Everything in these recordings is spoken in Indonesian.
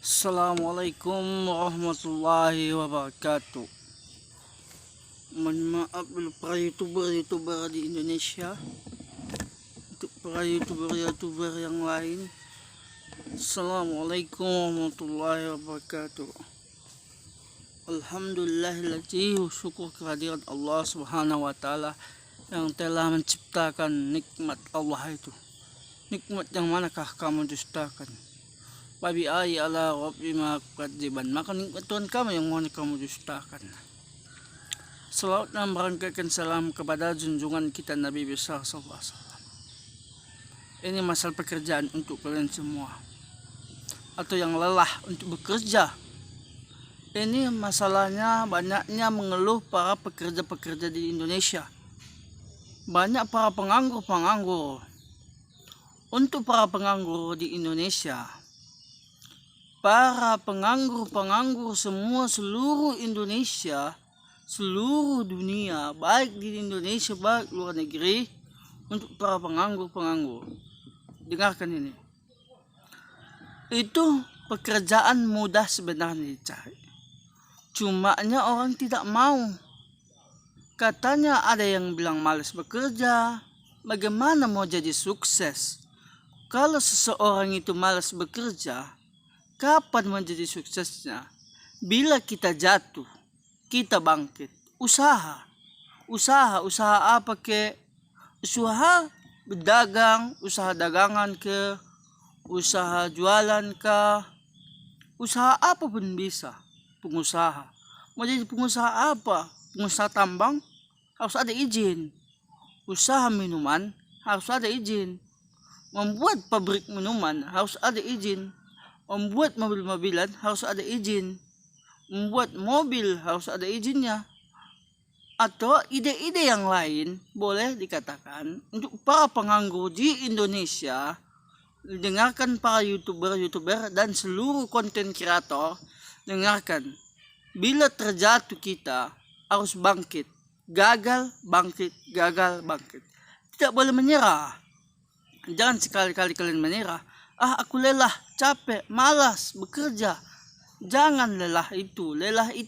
Assalamualaikum warahmatullahi wabarakatuh. Mohon maaf dulu para youtuber di Indonesia, untuk para youtuber yang lain. Assalamualaikum warahmatullahi wabarakatuh. Alhamdulillahilladzi, syukur kehadiran Allah subhanahu wa ta'ala yang telah menciptakan nikmat Allah itu. Nikmat yang manakah kamu dustakan? Babi ai ala rabbi makadziban, maka nikmat Tuhan kamu yang mohon kamu dustakan. Salawat dan merangkaikan salam kepada junjungan kita Nabi besar sallallahu alaihi wasallam. Ini masalah pekerjaan untuk kalian semua, atau yang lelah untuk bekerja. Ini masalahnya banyaknya mengeluh para pekerja-pekerja di Indonesia. Banyak para penganggur. Untuk para penganggur di Indonesia, para penganggur semua seluruh Indonesia, seluruh dunia, baik di Indonesia baik luar negeri, untuk para penganggur, dengarkan ini. Itu pekerjaan mudah sebenarnya dicari, cumanya orang tidak mau. Katanya ada yang bilang malas bekerja. Bagaimana mau jadi sukses kalau seseorang itu malas bekerja? Kapan menjadi suksesnya? Bila kita jatuh, kita bangkit. Usaha apa ke? Usaha berdagang, usaha dagangan ke? Usaha jualan ke? Usaha apa pun bisa. Pengusaha. Mau jadi pengusaha apa? Pengusaha tambang? Harus ada izin. Usaha minuman harus ada izin. Membuat pabrik minuman harus ada izin. Membuat mobil-mobilan harus ada izin. Membuat mobil harus ada izinnya. Atau ide-ide yang lain boleh dikatakan untuk para penganggur di Indonesia. Dengarkan para youtuber dan seluruh konten kreator. Dengarkan. Bila terjatuh kita harus bangkit. Gagal, bangkit. Tidak boleh menyerah. Jangan sekali-kali kalian menyerah. Aku lelah, capek, malas bekerja. Jangan lelah itu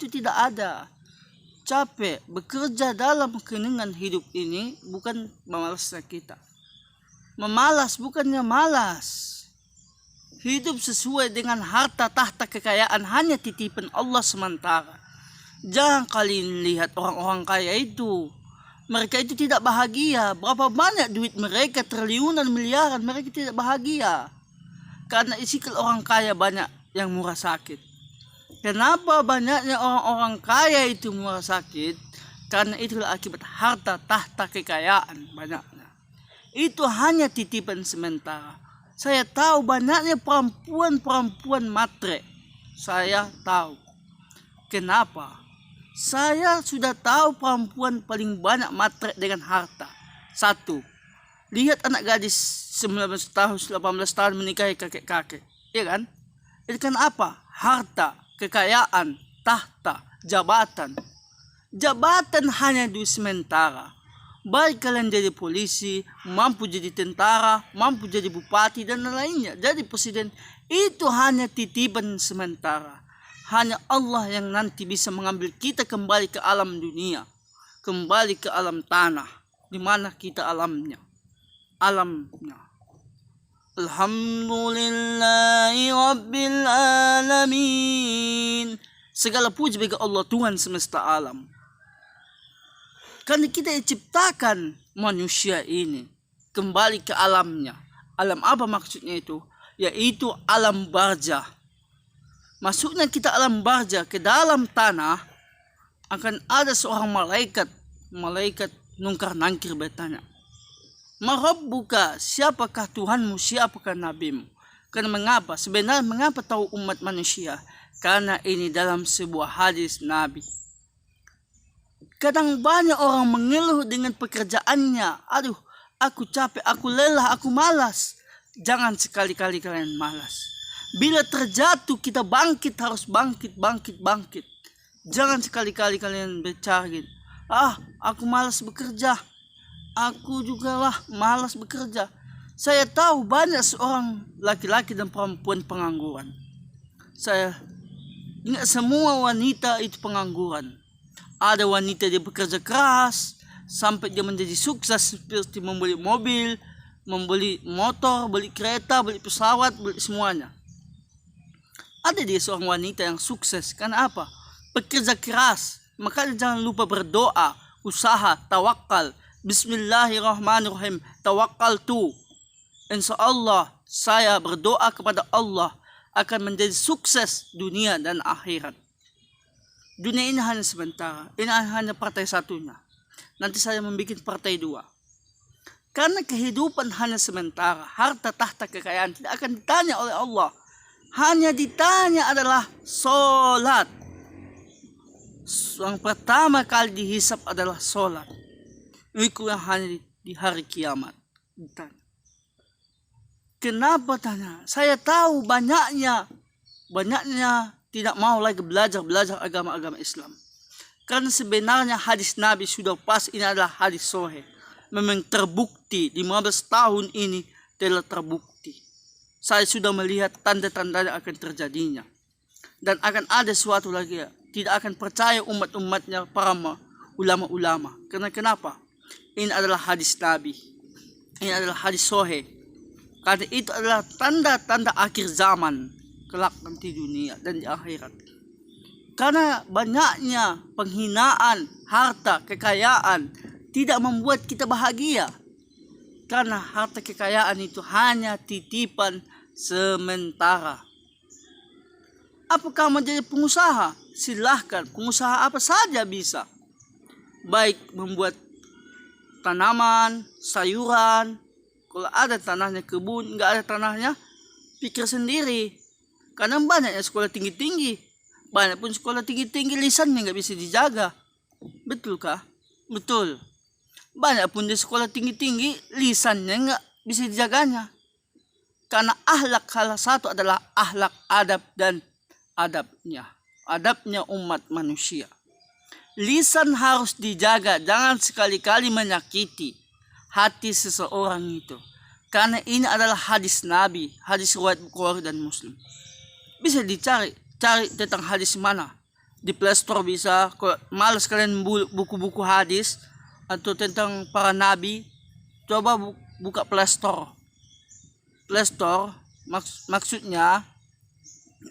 tidak ada. Capek, bekerja dalam keningan hidup ini bukan memalasnya kita. Memalas bukannya malas. Hidup sesuai dengan harta tahta kekayaan hanya titipan Allah sementara. Jangan kalian lihat orang-orang kaya itu. Mereka itu tidak bahagia. Berapa banyak duit mereka, triliunan, miliaran, mereka tidak bahagia. Karena isikal orang kaya banyak yang murah sakit. Kenapa banyaknya orang-orang kaya itu murah sakit? Karena itulah akibat harta tahta kekayaan banyaknya. Itu hanya titipan sementara. Saya tahu banyaknya perempuan matre. Saya tahu. Kenapa? Saya sudah tahu perempuan paling banyak matre dengan harta. Satu. Lihat anak gadis 19 tahun, 18 tahun menikahi kakek-kakek. Iya kan? Itu kan apa? Harta, kekayaan, tahta, jabatan. Jabatan hanya di sementara. Baik kalian jadi polisi, mampu jadi tentara, mampu jadi bupati dan lainnya. Jadi presiden, itu hanya titipan sementara. Hanya Allah yang nanti bisa mengambil kita kembali ke alam dunia. Kembali ke alam tanah. Di mana kita alamnya. Alhamdulillahi Rabbil Alamin. Segala puji bagi Allah Tuhan semesta alam. Karena kita diciptakan manusia ini kembali ke alamnya. Alam apa maksudnya itu? Yaitu alam barzah. Masuknya kita alam barzah ke dalam tanah, akan ada seorang malaikat nungkar nangkir bertanya, Marabbuka, siapakah Tuhanmu, siapakah nabimu? Karena mengapa? Sebenarnya mengapa tahu umat manusia? Karena ini dalam sebuah hadis Nabi. Kadang banyak orang mengeluh dengan pekerjaannya. Aduh, aku capek, aku lelah, aku malas. Jangan sekali-kali kalian malas. Bila terjatuh kita bangkit, harus bangkit. Jangan sekali-kali kalian bercari. Aku malas bekerja. Aku juga malas bekerja. Saya tahu banyak seorang laki-laki dan perempuan pengangguran. Saya ingat semua wanita itu pengangguran. Ada wanita dia bekerja keras sampai dia menjadi sukses seperti membeli mobil, membeli motor, beli kereta, beli pesawat, beli semuanya. Ada dia seorang wanita yang sukses karena apa? Bekerja keras. Makanya jangan lupa berdoa, usaha, tawakal. Bismillahirrahmanirrahim. Tawakkaltu. Insyaallah saya berdoa kepada Allah akan menjadi sukses dunia dan akhirat. Dunia ini hanya sementara. Ini hanya partai satunya. Nanti saya membuat partai dua. Karena kehidupan hanya sementara. Harta, tahta, kekayaan tidak akan ditanya oleh Allah. Hanya ditanya adalah solat. Yang pertama kali dihisap adalah solat. Itu yang hanya di hari kiamat ditanya. Kenapa tanya? Saya tahu banyaknya tidak mau lagi belajar agama-agama Islam. Karena sebenarnya hadis Nabi sudah pas, ini adalah hadis sahih. Memang terbukti 15 tahun ini telah terbukti. Saya sudah melihat tanda-tanda yang akan terjadinya. Dan akan ada suatu lagi ya. Tidak akan percaya umat-umatnya para ulama-ulama. Karena kenapa? Ini adalah hadis Nabi. Ini adalah hadis sahih. Karena itu adalah tanda-tanda akhir zaman. Kelak nanti dunia dan di akhirat. Karena banyaknya penghinaan, harta, kekayaan tidak membuat kita bahagia. Karena harta kekayaan itu hanya titipan sementara. Apakah menjadi pengusaha? Silahkan, pengusaha apa saja bisa. Baik membuat tanaman, sayuran. Kalau ada tanahnya kebun, nggak ada tanahnya, pikir sendiri. Karena banyaknya sekolah tinggi-tinggi. Banyak pun sekolah tinggi-tinggi lisannya nggak bisa dijaga. Betul kah? Betul. Banyak pun di sekolah tinggi-tinggi lisannya nggak bisa dijaganya. Karena akhlak salah satu adalah akhlak adab dan adabnya. Adabnya umat manusia. Lisan harus dijaga. Jangan sekali-kali menyakiti hati seseorang itu. Karena ini adalah hadis Nabi. Hadis riwayat Bukhari dan Muslim. Bisa dicari. Cari tentang hadis mana. Di Play Store bisa. Kalau malas kalian buku-buku hadis. Atau tentang para nabi. Coba buka Play Store. Play Store. Maksudnya.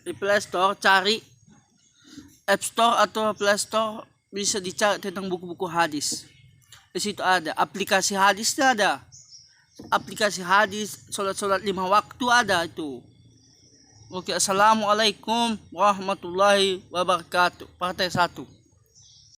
Di Play Store cari. App Store atau Play Store. Bisa dicari tentang buku-buku hadis. Di situ ada. Aplikasi hadisnya ada. Aplikasi hadis. Solat-solat 5 waktu ada itu. Oke, assalamualaikum warahmatullahi wabarakatuh. Partai 1.